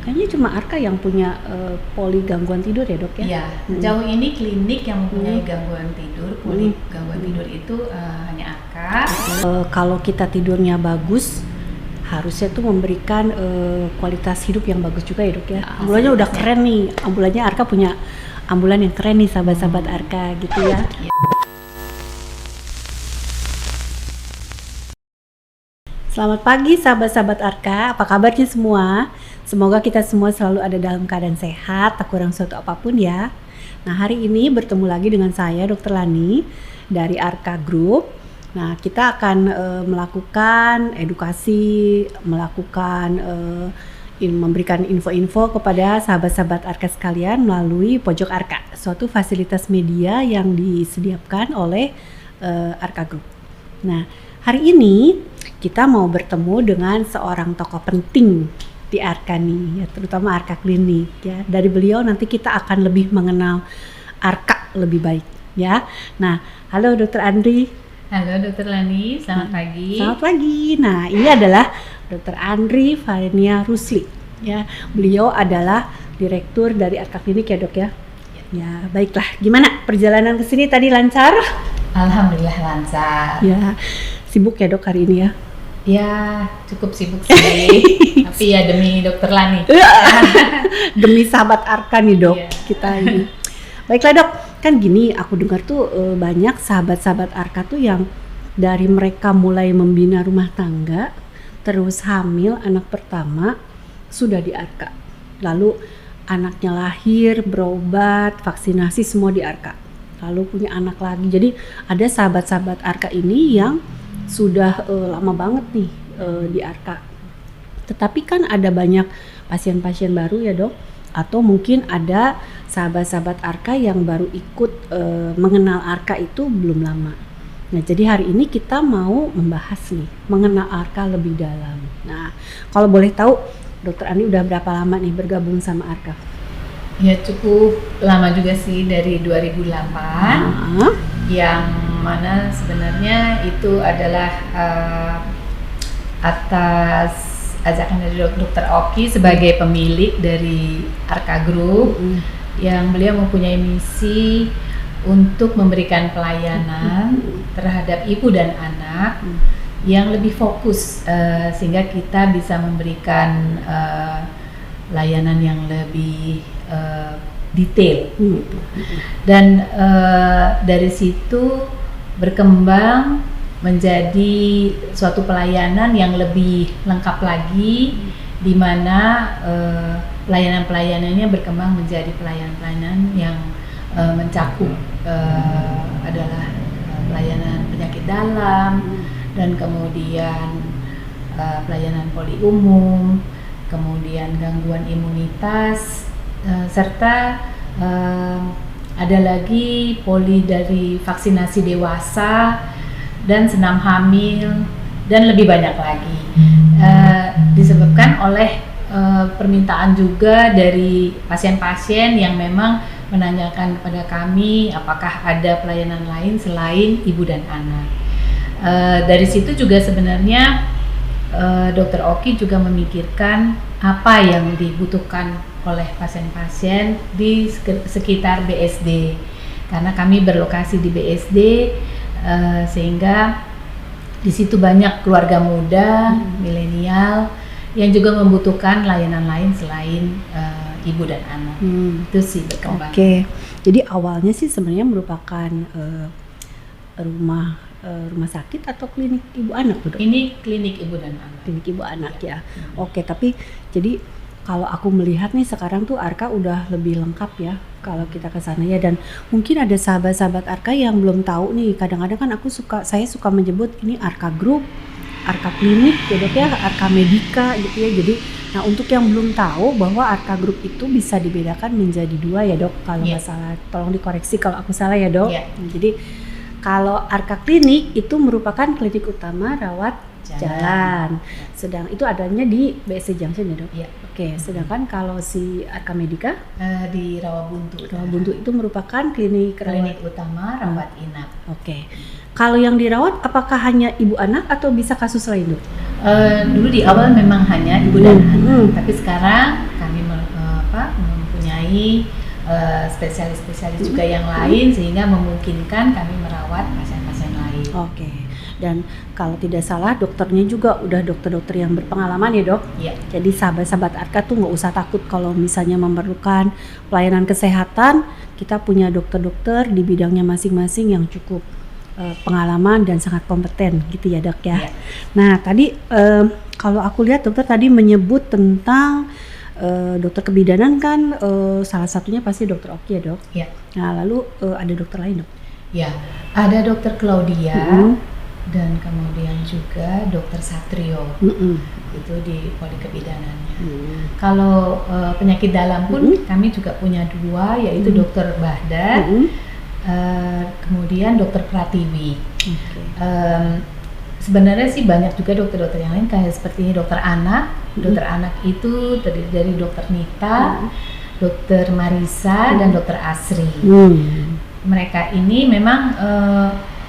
Kayaknya cuma Arka yang punya poli gangguan tidur ya dok ya? Iya, sejauh ini klinik yang mempunyai gangguan tidur, poli gangguan tidur itu hanya Arka. Kalau kita tidurnya bagus, harusnya tuh memberikan kualitas hidup yang bagus juga ya dok ya. Ambulannya udah keren nih, ambulannya Arka punya ambulan yang keren nih sahabat-sahabat Arka gitu ya. Selamat pagi sahabat-sahabat Arka, apa kabarnya semua? Semoga kita semua selalu ada dalam keadaan sehat, tak kurang suatu apapun ya. Nah hari ini bertemu lagi dengan saya Dr. Lani dari Arka Group. Nah kita akan melakukan edukasi, memberikan info-info kepada sahabat-sahabat Arka sekalian melalui Pojok Arka, suatu fasilitas media yang disediakan oleh Arka Group. Nah hari ini kita mau bertemu dengan seorang tokoh penting di Arka nih, ya, terutama Arka Klinik ya. Dari beliau nanti kita akan lebih mengenal Arka lebih baik ya. Nah, halo Dr. Andri. Halo Dr. Lani, selamat pagi. Selamat pagi. Nah, ini adalah Dr. Andri Farenia Rusli ya. Beliau adalah direktur dari Arka Klinik ya dok ya. Ya, baiklah. Gimana perjalanan ke sini tadi lancar? Alhamdulillah lancar. Ya, sibuk ya dok hari ini ya? Ya, cukup sibuk sih. Tapi ya demi Dokter Lani. Demi sahabat Arka nih dok, kita ini. Baiklah dok, kan gini aku dengar tuh banyak sahabat-sahabat Arka tuh yang dari mereka mulai membina rumah tangga, terus hamil anak pertama, sudah di Arka. Lalu anaknya lahir, berobat, vaksinasi semua di Arka. Lalu punya anak lagi. Jadi ada sahabat-sahabat Arka ini yang sudah lama banget nih di Arka. Tetapi kan ada banyak pasien-pasien baru ya dok, atau mungkin ada sahabat-sahabat Arka yang baru ikut mengenal Arka itu belum lama. Nah jadi hari ini kita mau membahas nih, mengenal Arka lebih dalam. Nah kalau boleh tahu Dokter Andi udah berapa lama nih bergabung sama Arka? Ya cukup lama juga sih, dari 2008. Yang mana sebenarnya itu adalah atas ajakan dari Dr. Oki sebagai pemilik dari Arka Group, yang beliau mempunyai misi untuk memberikan pelayanan terhadap ibu dan anak yang lebih fokus, sehingga kita bisa memberikan layanan yang lebih detail gitu. Dan dari situ berkembang menjadi suatu pelayanan yang lebih lengkap lagi, di mana pelayanan-pelayanannya berkembang menjadi pelayanan-pelayanan yang mencakup adalah pelayanan penyakit dalam, dan kemudian pelayanan poli umum, kemudian gangguan imunitas, serta ada lagi poli dari vaksinasi dewasa dan senam hamil, dan lebih banyak lagi. Disebabkan oleh permintaan juga dari pasien-pasien yang memang menanyakan kepada kami apakah ada pelayanan lain selain ibu dan anak. Dari situ juga sebenarnya Dr. Oki juga memikirkan apa yang dibutuhkan oleh pasien-pasien di sekitar BSD, karena kami berlokasi di BSD, sehingga di situ banyak keluarga muda, milenial yang juga membutuhkan layanan lain selain ibu dan anak. Itu sih berkembang. Oke, jadi awalnya sih sebenarnya merupakan rumah sakit atau klinik ibu anak dok? Ini klinik ibu dan anak. Klinik ibu anak ya. Oke, tapi jadi kalau aku melihat nih sekarang tuh Arka udah lebih lengkap ya kalau kita ke sana ya. Dan mungkin ada sahabat-sahabat Arka yang belum tahu nih. Kadang-kadang kan saya suka menyebut ini Arka Group, Arka Klinik ya dok ya, Arka Medika gitu ya. Jadi nah untuk yang belum tahu bahwa Arka Group itu bisa dibedakan menjadi dua ya dok, kalau nggak salah. Tolong dikoreksi kalau aku salah ya dok. Jadi kalau Arka Klinik itu merupakan klinik utama rawat jalan. Sedang itu adanya di BSD Junction ya dok? Iya. Oke, sedangkan kalau si Arka Medika di Rawabuntu. Rawabuntu itu merupakan klinik utama rawat inap. Oke. Kalau yang dirawat apakah hanya ibu anak atau bisa kasus lain dok? Dulu di awal memang hanya ibu dan anak, tapi sekarang kami menyertai spesialis-spesialis juga yang lain, sehingga memungkinkan kami merawat pasien-pasien lain. Oke. Dan kalau tidak salah dokternya juga udah dokter-dokter yang berpengalaman ya dok? Iya. Jadi sahabat-sahabat Arka tuh nggak usah takut kalau misalnya memerlukan pelayanan kesehatan, kita punya dokter-dokter di bidangnya masing-masing yang cukup pengalaman dan sangat kompeten gitu ya dok ya. Iya. Nah tadi kalau aku lihat dokter tadi menyebut tentang dokter kebidanan kan salah satunya pasti dokter Oki ya dok? Iya. Nah lalu ada dokter lain dok? Ya, ada dokter Claudia. Dan kemudian juga dokter Satrio, itu di poli kebidanannya. Kalau penyakit dalam pun kami juga punya 2, yaitu dokter Bahdar, kemudian dokter Pratiwi. Sebenarnya sih banyak juga dokter-dokter yang lain, kayak seperti dokter anak. Dokter anak itu terdiri dari dokter Nita, dokter Marisa, dan dokter Asri. Mereka ini memang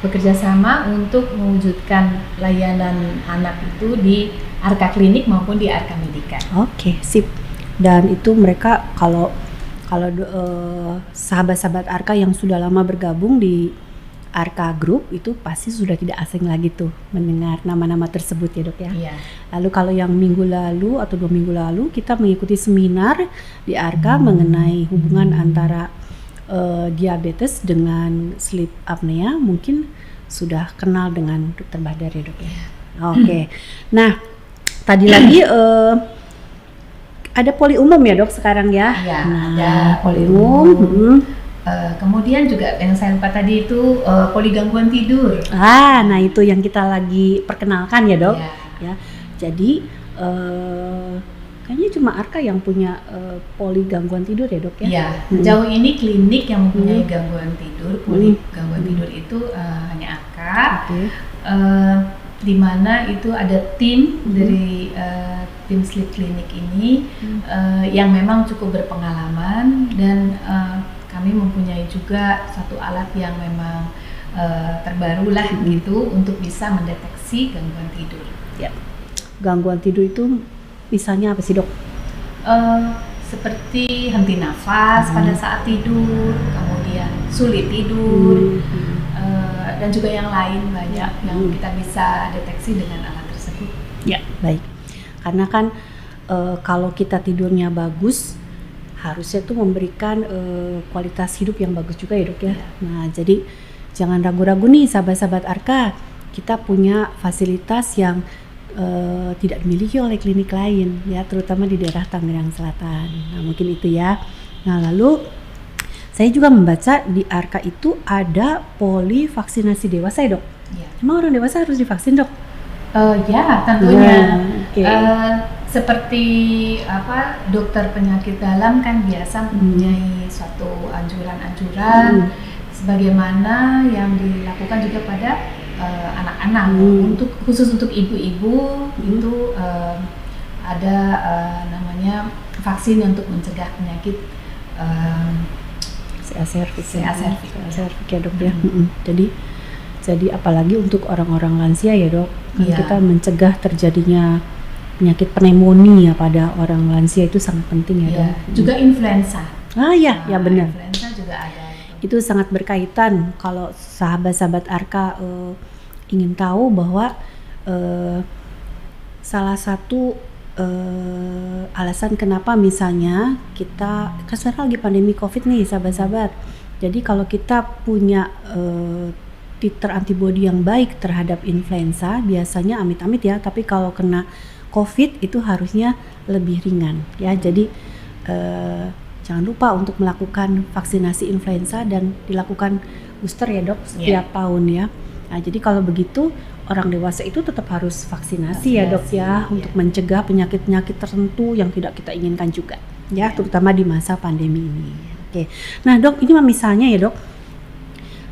bekerja sama untuk mewujudkan layanan anak itu di Arka Klinik maupun di Arka Medika. Oke, sip. Dan itu mereka kalau sahabat-sahabat Arka yang sudah lama bergabung di Arka Group itu pasti sudah tidak asing lagi tuh mendengar nama-nama tersebut ya dok ya. Iya. Lalu kalau yang minggu lalu atau 2 minggu lalu kita mengikuti seminar di Arka mengenai hubungan antara diabetes dengan sleep apnea, mungkin sudah kenal dengan dokter Bahdar ya dok ya. Oke. Nah tadi lagi ada poli umum ya dok sekarang ya. Iya, nah, ada poli umum. Kemudian juga yang saya lupa tadi itu poli gangguan tidur. Nah itu yang kita lagi perkenalkan ya dok. Iya. Ya. Jadi kayaknya cuma Arka yang punya poli gangguan tidur ya dok ya? Iya, sejauh ini klinik yang mempunyai gangguan tidur, poli gangguan tidur itu hanya Arka. Di mana itu ada tim dari tim sleep clinic ini yang memang cukup berpengalaman, dan kami mempunyai juga satu alat yang memang terbaru lah gitu untuk bisa mendeteksi gangguan tidur. Ya. Gangguan tidur itu misalnya apa sih dok? Seperti henti nafas pada saat tidur, kemudian sulit tidur, dan juga yang lain banyak yang kita bisa deteksi dengan alat tersebut. Ya, baik. Karena kan kalau kita tidurnya bagus, harusnya tuh memberikan kualitas hidup yang bagus juga ya dok ya. Nah jadi jangan ragu-ragu nih sahabat-sahabat Arka, kita punya fasilitas yang tidak dimiliki oleh klinik lain ya, terutama di daerah Tangerang Selatan. Nah mungkin itu ya. Nah lalu saya juga membaca di Arka itu ada poli vaksinasi dewasa ya dok. Ya. Emang orang dewasa harus divaksin dok? Ya tentunya. Okay. Seperti dokter penyakit dalam kan biasa mempunyai suatu anjuran-anjuran sebagaimana yang dilakukan juga pada anak-anak. Khusus untuk ibu-ibu itu ada namanya vaksin untuk mencegah penyakit CA cervix ya dok ya. Jadi apalagi untuk orang-orang lansia ya dok, kita mencegah terjadinya penyakit pneumonia pada orang lansia itu sangat penting ya dok. Juga influenza. Ya benar. Influenza juga ada. Itu sangat berkaitan. Kalau sahabat-sahabat Arka ingin tahu bahwa salah satu alasan kenapa misalnya kita kan sekarang lagi pandemi COVID nih sahabat-sahabat. Jadi kalau kita punya titer antibodi yang baik terhadap influenza, biasanya amit-amit ya, tapi kalau kena COVID itu harusnya lebih ringan ya. Jadi jangan lupa untuk melakukan vaksinasi influenza dan dilakukan booster ya dok setiap tahun ya. Nah jadi kalau begitu orang dewasa itu tetap harus vaksinasi ya dok ya, untuk mencegah penyakit-penyakit tertentu yang tidak kita inginkan juga ya, terutama di masa pandemi ini. Oke. Nah dok, ini misalnya ya dok,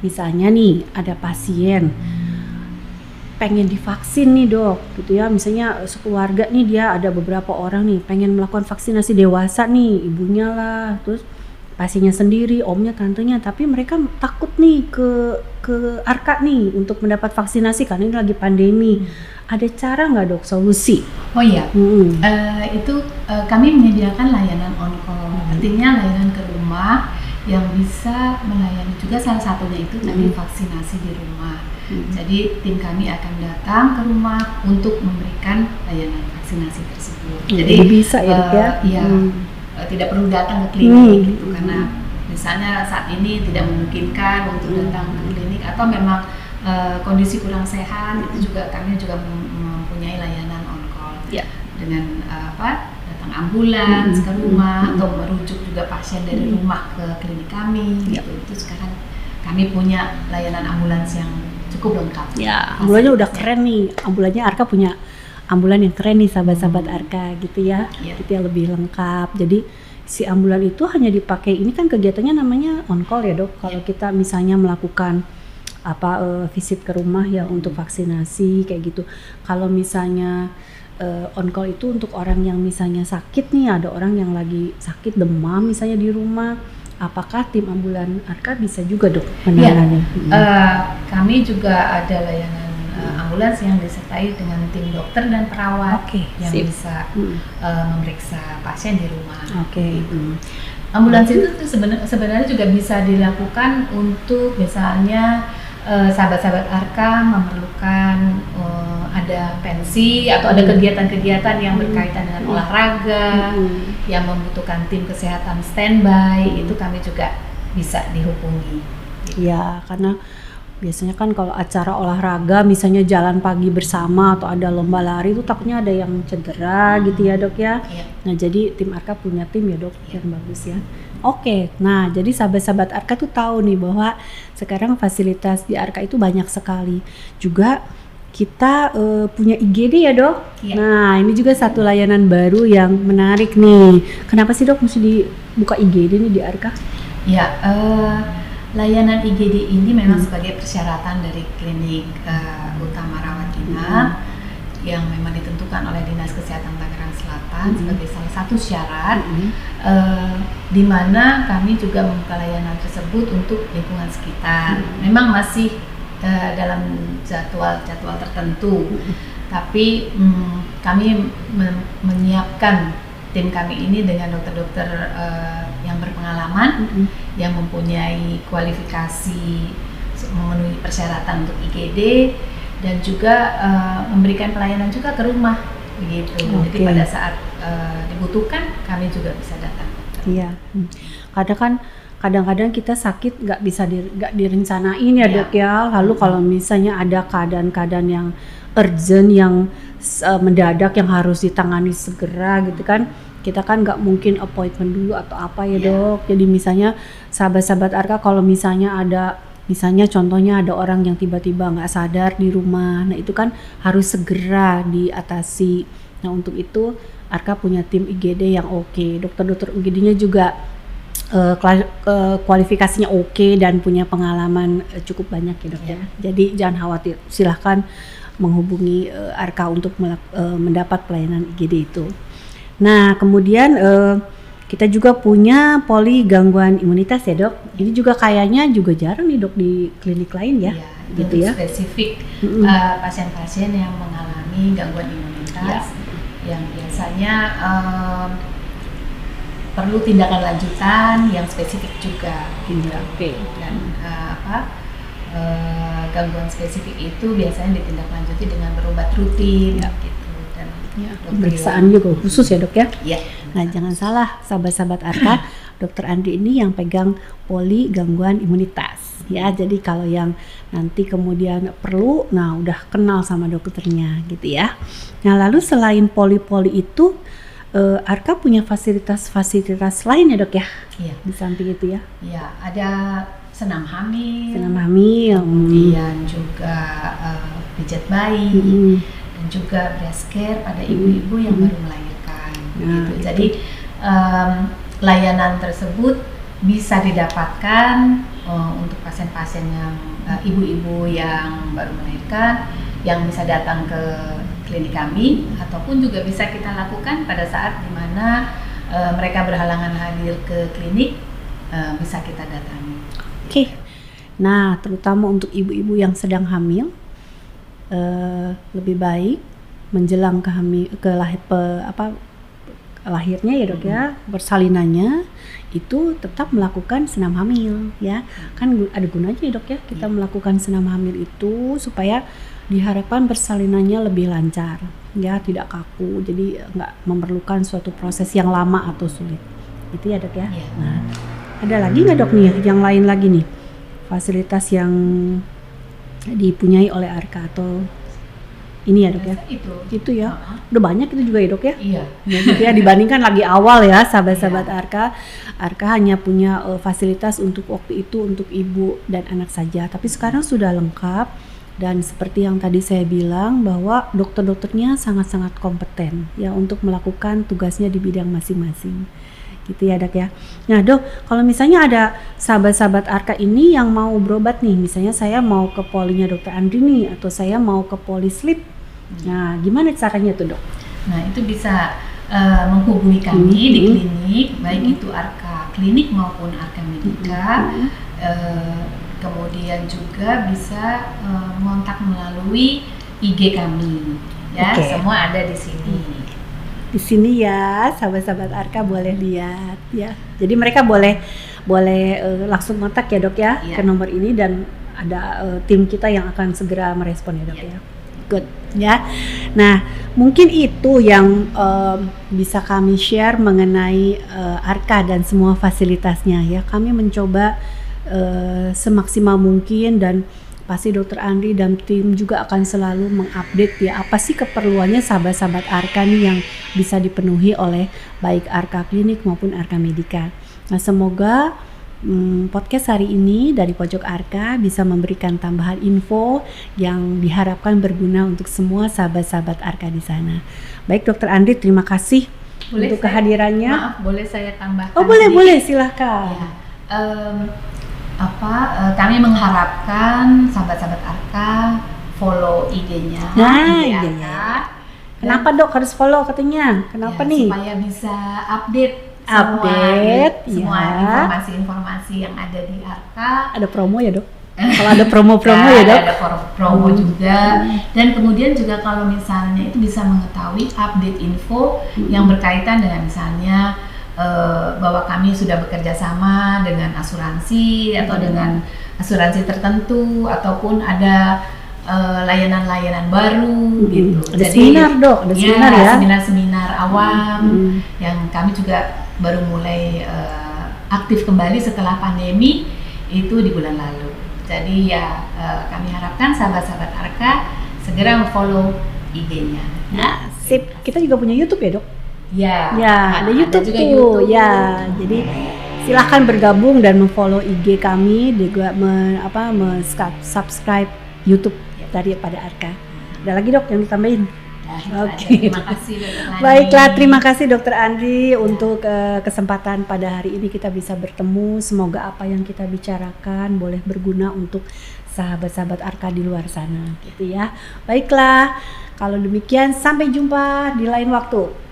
misalnya nih ada pasien pengen divaksin nih dok, gitu ya, misalnya sekeluarga nih dia ada beberapa orang nih pengen melakukan vaksinasi dewasa nih, ibunya lah, terus pasiennya sendiri, omnya, tantenya, tapi mereka takut nih ke Arka nih untuk mendapat vaksinasi karena ini lagi pandemi. Ada cara nggak dok solusi? Oh iya, itu kami menyediakan layanan on call. Artinya pentingnya layanan ke rumah yang bisa melayani juga, salah satunya itu tadi vaksinasi di rumah. Jadi tim kami akan datang ke rumah untuk memberikan layanan vaksinasi tersebut. Jadi bisa ya, tidak perlu datang ke klinik gitu, karena misalnya saat ini tidak memungkinkan untuk datang ke klinik atau memang kondisi kurang sehat, itu juga kami juga mempunyai layanan on call dengan datang ambulans ke rumah atau merujuk juga pasien dari rumah ke klinik kami. Gitu. Itu sekarang kami punya layanan ambulans yang cukup lengkap. Ya, ambulannya udah keren nih. Ambulannya Arka punya ambulan yang keren nih, sahabat-sahabat Arka gitu ya. Gitu ya, lebih lengkap. Jadi si ambulan itu hanya dipakai, ini kan kegiatannya namanya on call ya dok. Kalau kita misalnya melakukan visit ke rumah ya untuk vaksinasi kayak gitu. Kalau misalnya on call itu untuk orang yang misalnya sakit nih, ada orang yang lagi sakit demam misalnya di rumah, apakah tim ambulan Arka bisa juga dok penanganannya? Kami juga ada layanan ambulans yang disertai dengan tim dokter dan perawat yang bisa memeriksa pasien di rumah. Ambulans itu sebenarnya juga bisa dilakukan untuk misalnya sahabat-sahabat Arka memerlukan ada pensi atau ada kegiatan-kegiatan yang berkaitan dengan olahraga yang membutuhkan tim kesehatan standby, itu kami juga bisa dihubungi. Ya, karena biasanya kan kalau acara olahraga misalnya jalan pagi bersama atau ada lomba lari itu takutnya ada yang cedera gitu ya dok ya. Nah jadi tim Arka punya tim ya dok yang bagus ya. Nah jadi sahabat-sahabat Arka tuh tahu nih bahwa sekarang fasilitas di Arka itu banyak sekali. Juga kita punya IGD ya dok. Nah ini juga satu layanan baru yang menarik nih. Kenapa sih dok mesti dibuka IGD nih di Arka? Layanan IGD ini memang sebagai persyaratan dari klinik utama rawat inap yang memang ditentukan oleh Dinas Kesehatan Tangerang Selatan sebagai salah satu syarat, di mana kami juga membuka layanan tersebut untuk lingkungan sekitar. Memang masih dalam jadwal tertentu, tapi kami menyiapkan tim kami ini dengan dokter-dokter yang berpengalaman, yang mempunyai kualifikasi memenuhi persyaratan untuk IGD dan juga memberikan pelayanan juga ke rumah begitu. Jadi pada saat dibutuhkan kami juga bisa datang. Iya. Kadang-kadang kita sakit nggak direncanain ya dok ya. Lalu kalau misalnya ada keadaan-keadaan yang urgent yang mendadak yang harus ditangani segera gitu kan, kita kan nggak mungkin appointment dulu atau apa ya dok. Jadi misalnya sahabat-sahabat Arka kalau misalnya contohnya ada orang yang tiba-tiba nggak sadar di rumah, nah itu kan harus segera diatasi. Nah untuk itu Arka punya tim IGD yang dokter-dokter IGD-nya juga kualifikasinya dan punya pengalaman cukup banyak ya dok ya. Jadi jangan khawatir, silahkan menghubungi Arka untuk mendapat pelayanan IGD itu. Nah kemudian kita juga punya poli gangguan imunitas ya dok. Ini juga kayaknya juga jarang nih dok di klinik lain ya. Gitu ya. Spesifik pasien-pasien yang mengalami gangguan imunitas yang biasanya perlu tindakan lanjutan yang spesifik juga. Dan gangguan spesifik itu biasanya ditindaklanjuti dengan berobat rutin gitu. Pemeriksaan juga khusus ya dok ya. Nah jangan salah sahabat-sahabat Arka, dokter Andri ini yang pegang poli gangguan imunitas ya. Jadi kalau yang nanti kemudian perlu, nah udah kenal sama dokternya gitu ya. Nah lalu selain poli-poli itu Arka punya fasilitas-fasilitas lain ya dok ya? Di samping itu ya? Ada senam hamil, kemudian juga pijat bayi, dan juga breast care pada ibu-ibu yang baru melahirkan. Gitu. Jadi layanan tersebut bisa didapatkan untuk pasien-pasien yang ibu-ibu yang baru melahirkan yang bisa datang ke klinik kami, ataupun juga bisa kita lakukan pada saat dimana mereka berhalangan hadir ke klinik, bisa kita datangi. Nah terutama untuk ibu-ibu yang sedang hamil, lebih baik menjelang lahirnya ya dok ya, persalinannya itu tetap melakukan senam hamil ya. Kan ada gunanya ya dok ya kita melakukan senam hamil itu supaya diharapkan persalinannya lebih lancar ya, tidak kaku, jadi nggak memerlukan suatu proses yang lama atau sulit. Itu ya dok ya. Nah, ada lagi nggak dok nih yang lain lagi nih fasilitas yang dipunyai oleh ARKA atau ini ya dok ya? Itu ya, udah banyak itu juga ya dok ya? Iya. Gitu ya, dibandingkan lagi awal ya sahabat-sahabat ARKA hanya punya fasilitas untuk waktu itu untuk ibu dan anak saja, tapi sekarang sudah lengkap dan seperti yang tadi saya bilang bahwa dokter-dokternya sangat-sangat kompeten ya untuk melakukan tugasnya di bidang masing-masing. Gitu ya dok ya. Nah dok, kalau misalnya ada sahabat-sahabat ARKA ini yang mau berobat nih, misalnya saya mau ke polinya dokter Andri nih, atau saya mau ke poli sleep, nah gimana caranya tuh dok? Nah itu bisa menghubungi kami di klinik, baik itu ARKA klinik maupun ARKA Medika. Kemudian juga bisa mengontak melalui IG kami, ya. Semua ada di sini. Di sini ya, sahabat-sahabat ARKA boleh lihat ya. Jadi mereka boleh langsung kontak ya dok ya ke nomor ini dan ada tim kita yang akan segera merespon ya dok ya. Good ya. Nah mungkin itu yang bisa kami share mengenai ARKA dan semua fasilitasnya ya. Kami mencoba semaksimal mungkin dan pasti Dokter Andri dan tim juga akan selalu mengupdate ya apa sih keperluannya sahabat-sahabat ARKA nih yang bisa dipenuhi oleh baik ARKA klinik maupun ARKA Medika. Nah semoga podcast hari ini dari Pojok ARKA bisa memberikan tambahan info yang diharapkan berguna untuk semua sahabat-sahabat ARKA di sana. Baik Dokter Andri, terima kasih untuk kehadirannya. Maaf, boleh saya tambahkan? Oh boleh silahkan. Ya. Kami mengharapkan sahabat-sahabat ARKA follow IG-nya. Iya. Kenapa dok harus follow katanya? Kenapa nih? Supaya bisa update semua informasi-informasi yang ada di ARKA. Ada promo ya dok? Kalau ada promo-promo ya dok? Ada promo juga. Dan kemudian juga kalau misalnya itu bisa mengetahui update info yang berkaitan dengan misalnya bahwa kami sudah bekerja sama dengan asuransi atau dengan asuransi tertentu ataupun ada layanan-layanan baru gitu. Ada seminar dok, ada seminar ya? Seminar-seminar awam yang kami juga baru mulai aktif kembali setelah pandemi itu di bulan lalu. Jadi ya kami harapkan sahabat-sahabat ARKA segera follow IG-nya. Nah, sip. Kita juga punya YouTube ya dok? Ya, ada YouTube ada juga tuh. YouTube. Ya, jadi silahkan bergabung dan memfollow IG kami, juga subscribe YouTube daripada ARKA. Ada lagi dok yang ditambahin? Oke. Terima kasih Dokter Andri. Baiklah, terima kasih Dokter Andri untuk kesempatan pada hari ini kita bisa bertemu. Semoga apa yang kita bicarakan boleh berguna untuk sahabat-sahabat ARKA di luar sana, gitu ya. Baiklah, kalau demikian sampai jumpa di lain waktu.